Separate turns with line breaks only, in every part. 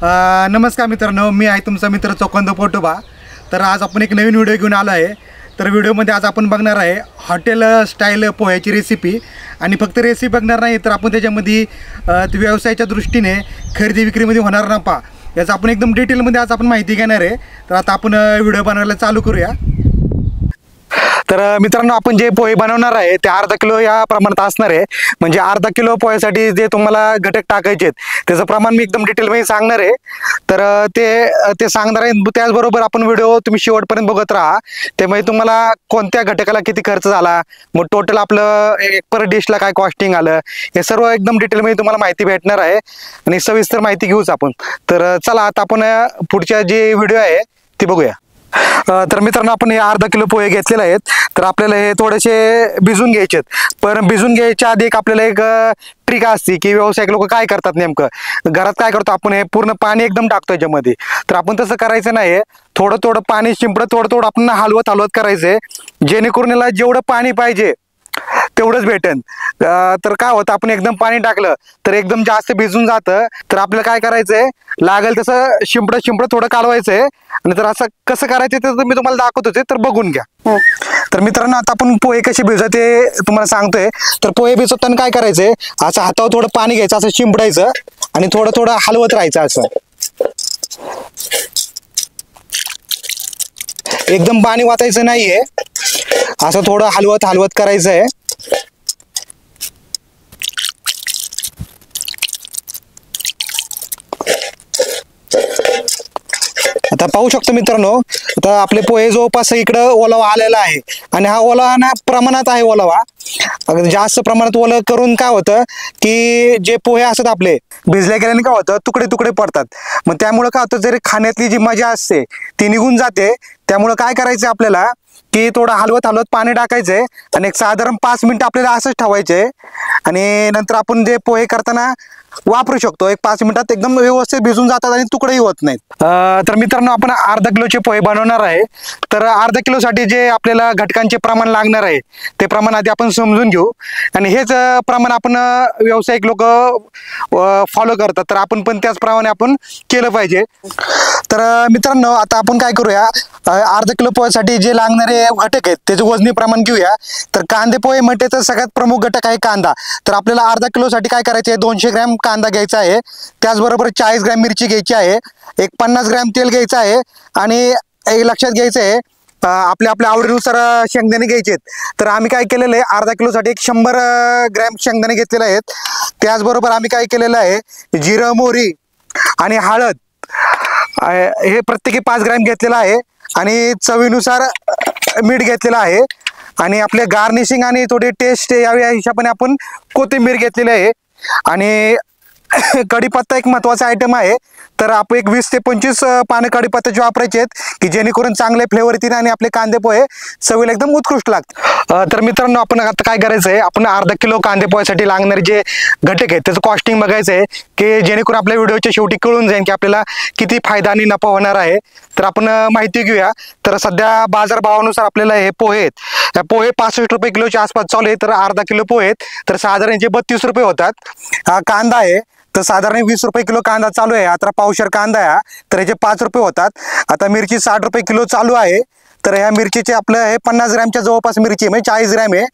नमस्कार मित्रांनो, मी आहे तुमचा मित्र चोकंद पोटोबा। तर आज आपण एक नवीन व्हिडिओ घेऊन आलो आहे। तर व्हिडिओमध्ये आज आपण बघणार आहे हॉटेल स्टाईल पोह्याची रेसिपी। आणि फक्त रेसिपी बघणार नाही तर आपण त्याच्यामध्ये व्यवसायाच्या दृष्टीने खरेदी विक्रीमध्ये होणार नफा याचा आपण एकदम डिटेलमध्ये आज आपण माहिती घेणार आहे। तर आता आपण व्हिडिओ बनवायला चालू करूया। तर मित्रांनो, आपण जे पोहे बनवणार आहे ते अर्धा किलो या प्रमाणात असणार आहे। म्हणजे अर्धा किलो पोह्यासाठी जे तुम्हाला घटक टाकायचे आहेत त्याचं प्रमाण मी एकदम डिटेलमध्ये सांगणार आहे। तर ते सांगणार आहे। त्याचबरोबर आपण व्हिडिओ तुम्ही शेवटपर्यंत बघत राहा, त्यामुळे तुम्हाला कोणत्या घटकाला किती खर्च झाला, मग टोटल आपलं पर डिशला काय कॉस्टिंग आलं, हे सर्व एकदम डिटेलमध्ये तुम्हाला माहिती भेटणार आहे आणि सविस्तर माहिती घेऊच आपण। तर चला आता आपण पुढच्या जे व्हिडिओ आहे ते बघूया। तर मित्रांनो, आपण हे अर्धा किलो पोहे घेतलेले आहेत। तर आपल्याला हे थोडेसे भिजून घ्यायचे आहेत। पण भिजून घ्यायच्या आधी एक आपल्याला एक ट्रिक असते की व्यावसायिक लोक काय करतात, नेमकं घरात काय करतो आपण, हे पूर्ण पाणी एकदम टाकतो याच्यामध्ये। तर आपण तसं करायचं नाही, थोडं थोडं पाणी शिंपडत थोडं थोडं आपण हलवत हलवत करायचंय, जेणेकरून याला जेवढं पाणी पाहिजे तेवढंच भेटेल। तर काय होतं, आपण एकदम पाणी टाकलं तर एकदम जास्त भिजून जातं। तर आपल्याला काय करायचंय, लागेल तसं शिंपडत शिंपडत थोडं कालवायचंय। आणि तर असं कसं करायचं ते मी तुम्हाला दाखवतोच, तर बघून घ्या। तर मित्रांनो, आता आपण पोहे कसे भिजवत ते तुम्हाला सांगतोय। तर पोहे भिजवताना काय करायचंय, असं हातावर थोडं पाणी घ्यायचं, असं शिंपडायचं आणि थोडं थोडं हलवत राहायचं। असं एकदम पाणी वाचायचं नाहीये, असं थोडं हलवत हलवत करायचंय। आता पाहू शकतो मित्रांनो, आता आपले पोहे जवळपास इकडं ओलावा आलेला आहे आणि हा ओलावा ना प्रमाणात आहे। ओलावा जास्त प्रमाणात ओलं करून काय होतं की जे पोहे असतात आपले भिजल्या गेल्याने काय होतं, तुकडे तुकडे पडतात। मग त्यामुळे काय होतं, जरी खाण्यातली जी मजा असते ती निघून जाते। त्यामुळे काय करायचं आपल्याला की थोडं हलवत हलवत पाणी टाकायचंय आणि एक साधारण 5 मिनिटं आपल्याला असंच ठेवायचंय। आणि नंतर आपण जे पोहे करताना वापरू शकतो। एक 5 मिनिटात एकदम व्यवस्थित भिजून जातात आणि तुकडेही होत नाहीत। तर मित्रांनो, आपण अर्धा किलोचे पोहे बनवणार आहे। तर अर्धा किलोसाठी जे आपल्याला घटकांचे प्रमाण लागणार आहे ते प्रमाण आधी आपण समजून घेऊ। आणि हेच प्रमाण आपण व्यावसायिक लोक फॉलो करतात, तर आपण पण त्याचप्रमाणे आपण केलं पाहिजे। तर मित्रांनो, आता आपण काय करूया, अर्धा किलो पोह्यासाठी जे लागणारे घटक आहेत त्याचे वजनी प्रमाण घेऊया। तर कांदे पोहे म्हटले तर सगळ्यात प्रमुख घटक आहे कांदा। तर आपल्याला अर्धा किलोसाठी काय करायचे आहे, 200 ग्रॅम कांदा घ्यायचा आहे। त्याचबरोबर 40 ग्रॅम मिरची घ्यायची आहे, एक 50 ग्रॅम तेल घ्यायचं आहे आणि एक लक्षात घ्यायचं आहे आपल्या आपल्या आवडीनुसार शेंगदाणे घ्यायचे आहेत। तर आम्ही काय केलेलं आहे, अर्धा किलोसाठी एक 100 ग्रॅम शेंगदाणे घेतलेले आहेत। त्याचबरोबर आम्ही काय केलेलं आहे, जिरं मोहरी आणि हळद हे प्रत्येकी 5 ग्रॅम घेतलेलं आहे आणि चवीनुसार मीठ घेतलेलं आहे। आणि आपले गार्निशिंग आणि थोडी टेस्ट यावी या हिशोबाने आपण कोथिंबीर घेतलेली आहे। आणि कढीपत्ता एक महत्त्वाचा आयटम आहे। तर आपण एक 20 ते 25 पानं कढीपत्त्याचे वापरायचे आहेत की जेणेकरून चांगले फ्लेवर येतील आणि आपले कांदे पोहे चवीला एकदम उत्कृष्ट लागतात। तर मित्रांनो, आपण आता काय करायचं आहे, आपण अर्धा किलो कांदे पोह्यासाठी लागणारे जे घटक आहेत त्याचं कॉस्टिंग बघायचं आहे की जेणेकरून आपल्या व्हिडिओच्या शेवटी कळून जाईल की आपल्याला किती फायदा आणि नफा होणार आहे। तर आपण माहिती घेऊया। तर सध्या बाजारभावानुसार आपल्याला हे पोहे आहेत, पोहे 65 रुपये किलोच्या आसपास चालू आहे। तर अर्धा किलो पोहे आहेत तर साधारण जे 32 रुपये होतात। हा कांदा आहे तर साधारण 20 रुपये किलो कांदा चालू आहे। आता पावशेर कांदा आहे तर याचे 5 रुपये होतात। आता मिरची 60 रुपये किलो चालू आहे। तर ह्या मिरचीचे आपलं हे 50 ग्रॅमच्या जवळपास मिरची म्हणजे 40 ग्रॅम आहे।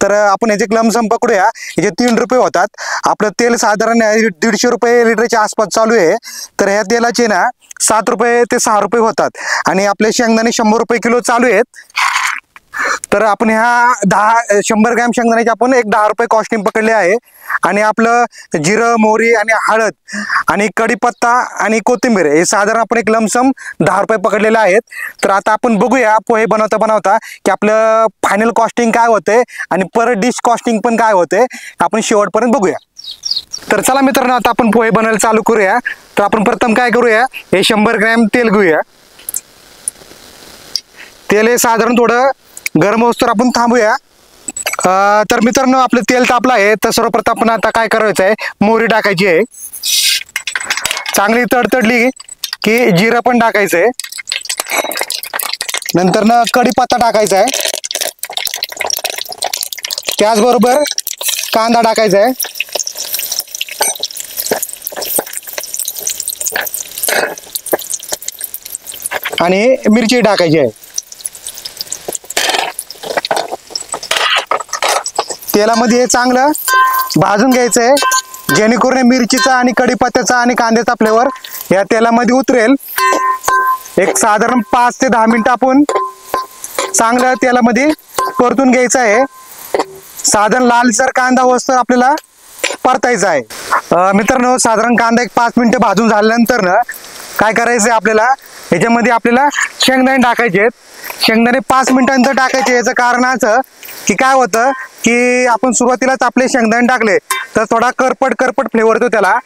तर आपण याचे लमसम पकडूया, याचे 3 रुपये होतात। आपलं तेल साधारण 150 रुपये लिटरच्या आसपास चालू आहे। तर ह्या तेलाचे ना 7 रुपये ते 6 रुपये होतात। आणि आपले शेंगदाणे 100 रुपये किलो चालू आहेत। तर आपण ह्या 100 ग्रॅम शेंगदाण्याचे आपण एक 10 रुपये कॉस्टिंग पकडले आहे। आणि आपलं जिरं मोहरी आणि हळद आणि कढीपत्ता आणि कोथिंबीर हे साधारण आपण एक लमसम 10 रुपये पकडलेले आहेत। तर आता आपण बघूया पोहे बनवता बनवता की आपलं फायनल कॉस्टिंग काय होते आणि पर डिश कॉस्टिंग पण काय होते, आपण शेवटपर्यंत बघूया। तर चला मित्रांनो, आता आपण पोहे बनवायला चालू करूया। तर आपण प्रथम काय करूया, हे 100 ग्रॅम तेल घेऊया। तेल हे साधारण थोडं गरम होईस्तोवर आपण थांबूया। तर मित्रांनो, आपलं तेल तापलं आहे तर सर्वप्रथम आपण आता काय करायचं आहे, मोहरी टाकायची आहे। चांगली तडतडली की जिरं पण टाकायचं आहे। नंतर ना कढीपत्ता टाकायचा आहे। त्याचबरोबर कांदा टाकायचा आहे। आणि मिरची टाकायची आहे. तेलामध्ये हे चांगलं भाजून घ्यायचं आहे, जेणेकरून मिरचीचा आणि कढीपत्त्याचा आणि कांद्याचा फ्लेवर या तेलामध्ये उतरेल. एक साधारण 5 ते 10 मिनिटं आपण चांगलं तेलामध्ये परतून घ्यायचं आहे. साधारण लालसर कांदा होईस्तोवर आपल्याला परतायचा आहे. मित्रांनो, साधारण कांदा एक 5 मिनिटं भाजून झाल्यानंतर ना काय करायचं आहे, आपल्याला याच्यामध्ये आपल्याला शेंगदाणे टाकायचे आहेत. शेंगदाणे 5 मिनिटांचं टाकायचे. याचं कारण असं की काय होतं की आपण सुरुवातीलाच आपले शेंगदाणे टाकले तर थोडा करपट फ्लेवर येतो त्याला.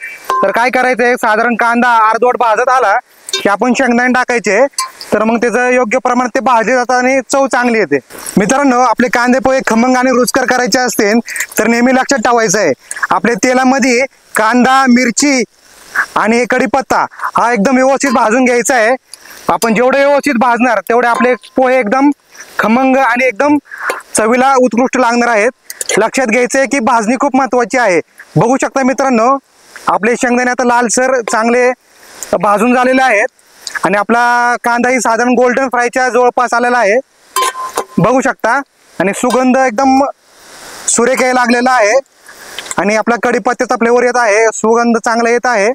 तर काय करायचंय, साधारण कांदा अर्धवट भाजत आला की आपण शेंगदाणे टाकायचे. तर मग त्याचं योग्य प्रमाणात ते भाजले जातात आणि चव चांगली येते. मित्रांनो, आपले कांदे पोहे खमंग आणि रुचकर करायचे असतील तर नेहमी लक्षात ठेवायचं आहे, आपल्या तेलामध्ये कांदा, मिरची आणि कढीपत्ता हा एकदम व्यवस्थित भाजून घ्यायचा आहे. आपण जेवढे व्यवस्थित भाजणार तेवढे आपले पोहे एकदम खमंग आणि एकदम चवीला उत्कृष्ट लागणार आहेत. लक्षात घ्यायचंय की भाजणी खूप महत्वाची आहे. बघू शकता मित्रांनो, आपले शेंगदाणे आता लालसर चांगले भाजून झालेले आहेत आणि आपला कांदाही साधारण गोल्डन फ्रायच्या जवळपास आलेला आहे. बघू शकता आणि सुगंध एकदम सुरेख यायला लागलेला आहे आणि आपला कढीपत्त्याचा फ्लेवर येत आहे, सुगंध चांगला येत आहे.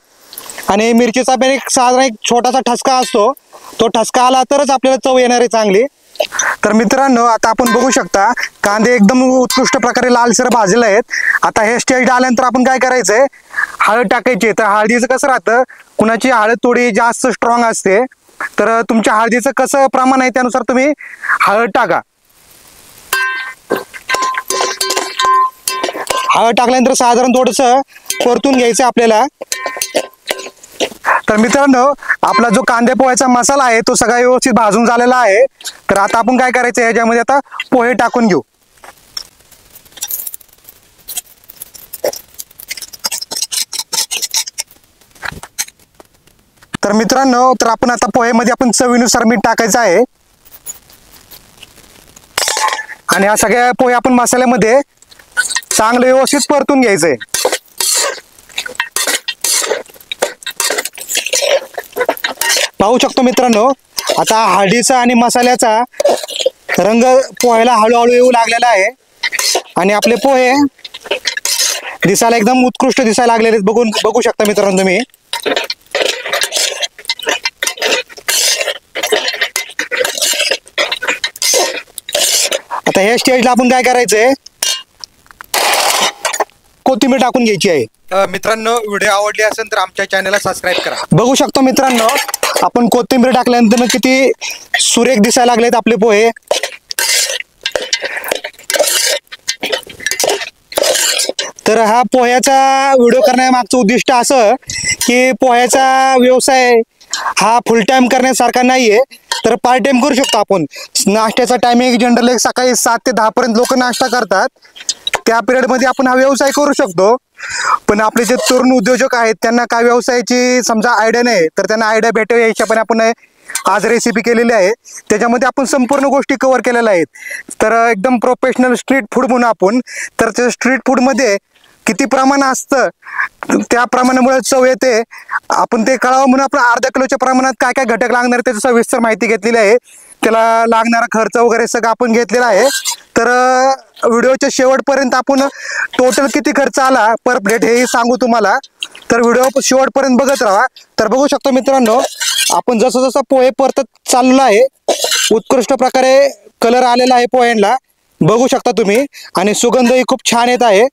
आणि मिरचीचा पण एक साधारण एक छोटासा ठसका असतो, तो ठसका आला तरच आपल्याला चव येणार आहे चांगली. तर मित्रांनो, आता आपण बघू शकता कांदे एकदम उत्कृष्ट प्रकारे लालसर भाजलेले आहेत. आता हे स्टेज आल्यानंतर आपण काय करायचंय, हळद टाकायची. तर हळदीचं कसं राहतं, कुणाची हळद थोडी जास्त स्ट्रॉंग असते, तर तुमच्या हळदीचं कसं प्रमाण आहे त्यानुसार तुम्ही हळद टाका. हळद टाकल्यानंतर साधारण थोडंसं परतून घ्यायचं आपल्याला. तर मित्रांनो, आपला जो कांदे पोह्याचा मसाला आहे तो सगळा व्यवस्थित भाजून झालेला आहे. तर आता आपण काय करायचं, याच्यामध्ये आता पोहे टाकून घेऊ. तर मित्रांनो, तर आपण आता पोहेमध्ये आपण चवीनुसार मीठ टाकायचं आहे आणि हा सगळ्या पोहे आपण मसाल्यामध्ये चांगलं व्यवस्थित परतून घ्यायचंय. पाहू शकतो मित्रांनो, आता हळदीचा आणि मसाल्याचा रंग पोह्याला हळूहळू येऊ लागलेला आहे आणि आपले पोहे दिसायला एकदम उत्कृष्ट दिसायला लागलेले बघू शकता मित्रांनो तुम्ही. आता ह्या स्टेजला आपण काय करायचंय, कोथिंबीर टाकून घ्यायची आहे.
मित्रांनो, व्हिडिओ आवडली असेल तर आमच्या चॅनलला सबस्क्राईब करा.
बघू शकतो मित्रांनो, आपण कोथिंबीर टाकल्यानंतर किती सुरेख दिसायला लागलेत आपले पोहे. तर हा पोह्याचा व्हिडिओ करण्यामागचं उद्दिष्ट असं की पोह्याचा व्यवसाय हा फुल टाइम करण्यासारखा नाहीये, तर पार्ट टाइम करू शकतो आपण. नाश्त्याचा टायमिंग जनरली सकाळी 7 ते 10 पर्यंत लोक नाश्ता करतात, त्या पिरियडमध्ये आपण हा व्यवसाय करू शकतो. पण आपले जे तरुण उद्योजक आहेत त्यांना काय व्यवसायाची समजा आयडिया नाही, तर त्यांना आयडिया भेटावी या हिशोबाने आपण आज रेसिपी केलेली आहे. त्याच्यामध्ये आपण संपूर्ण गोष्टी कव्हर केलेल्या आहेत. तर एकदम प्रोफेशनल स्ट्रीट फूड म्हणून आपण, तर त्या स्ट्रीट फूडमध्ये किती प्रमाण असतं त्या प्रमाणामुळे चव येते. आपण ते कळावं म्हणून आपण अर्धा किलोच्या प्रमाणात काय काय घटक लागणार त्याची सविस्तर माहिती घेतलेली आहे. त्याला लागणारा खर्च वगैरे सगळं आपण घेतलेला आहे. तर व्हिडिओच्या शेवटपर्यंत आपण टोटल किती खर्च आला पर प्लेट हेही सांगू तुम्हाला. तर व्हिडिओ शेवटपर्यंत बघत राहा. तर बघू शकतो मित्रांनो, आपण जसं जसं पोहे परतत चाललेला आहे, उत्कृष्ट प्रकारे कलर आलेला आहे पोह्यांना, बघू शकता तुम्ही. आणि सुगंधही खूप छान येत आहे.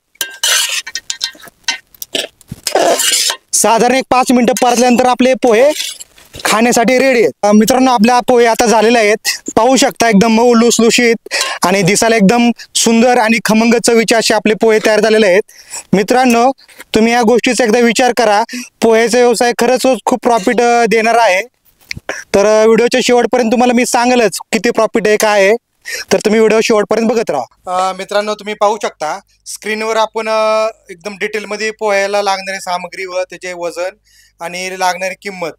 साधारण एक 5 मिनिटं परतल्यानंतर आपले पोहे खाण्यासाठी रेडी आहेत. मित्रांनो, आपल्या पोहे आता झालेले आहेत. पाहू शकता एकदम मऊ लुसलुशीत आणि दिसायला एकदम सुंदर आणि खमंग चवीचे असे आपले पोहे तयार झालेले आहेत. मित्रांनो, तुम्ही या गोष्टीचा एकदा विचार करा. पोह्याचा व्यवसाय खरंच खूप प्रॉफिट देणार आहे. तर व्हिडिओच्या शेवटपर्यंत तुम्हाला मी सांगेलच किती प्रॉफिट आहे काय आहे. तर तुम्ही व्हिडिओ शेवटपर्यंत बघत राहा.
मित्रांनो, तुम्ही पाहू शकता स्क्रीनवर आपण एकदम डिटेलमध्ये पोह्याला लागणारी सामग्री व त्याचे वजन आणि लागणारी किंमत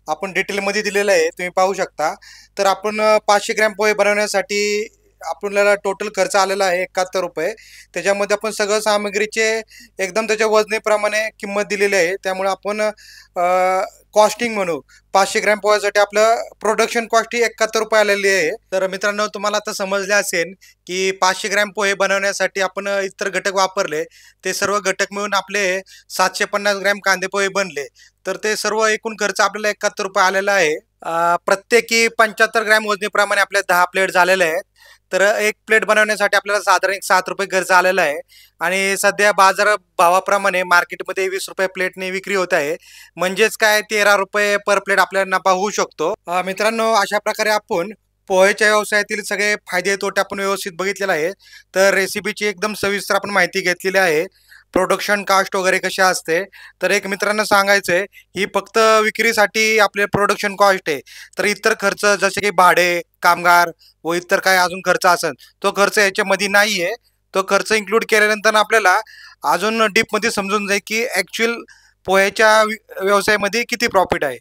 आपण डिटेलमध्ये दिलेलं आहे, तुम्ही पाहू शकता. तर आपण 500 ग्रॅम पोहे बनवण्यासाठी आपल्याला टोटल खर्च आलेला आहे 71 रुपये. त्याच्यामध्ये आपण सगळं सामग्रीचे एकदम त्याच्या वजनेप्रमाणे किंमत दिलेली आहे. त्यामुळे आपण कॉस्टिंग म्हणू, 500 ग्रॅम पोह्यासाठी आपलं प्रोडक्शन कॉस्ट ही 71 रुपये आलेली आहे. तर मित्रांनो, तुम्हाला आता समजले असेल की 500 ग्रॅम पोहे बनवण्यासाठी आपण इतर घटक वापरले, ते सर्व घटक मिळून आपले 750 ग्रॅम कांदे पोहे बनले. तर ते सर्व एकूण खर्च आपल्याला 71 रुपये आलेला आहे. प्रत्येकी 75 ग्रॅम वजनीप्रमाणे आपल्या 10 प्लेट झालेल्या आहेत. तर एक प्लेट बनवण्यासाठी आपल्याला साधारण एक 7 रुपये खर्च आलेला आहे आणि सध्या बाजार भावाप्रमाणे मार्केटमध्ये 20 रुपये प्लेटने विक्री होत आहे. म्हणजेच काय 13 रुपये पर प्लेट आपल्याला नफा होऊ शकतो. मित्रांनो, अशा प्रकारे आपण पोहेच्या व्यवसायातील सगळे फायदे तोटे आपण व्यवस्थित बघितलेला आहे. तर रेसिपीची एकदम सविस्तर आपण माहिती घेतलेली आहे. प्रोडक्शन कास्ट वगैरे कशा असते. तर एक मित्रांनो सांगायचं आहे, ही फक्त विक्रीसाठी आपले प्रोडक्शन कॉस्ट आहे. तर इतर खर्च जसे की भाडे, कामगार व इतर काय अजून खर्च असेल, तो खर्च याच्यामध्ये नाही आहे. तो खर्च इन्क्लूड केल्यानंतर आपल्याला अजून डीपमध्ये समजून जाईल की ॲक्च्युअल पोह्याच्या व्यवसायामध्ये किती प्रॉफिट आहे.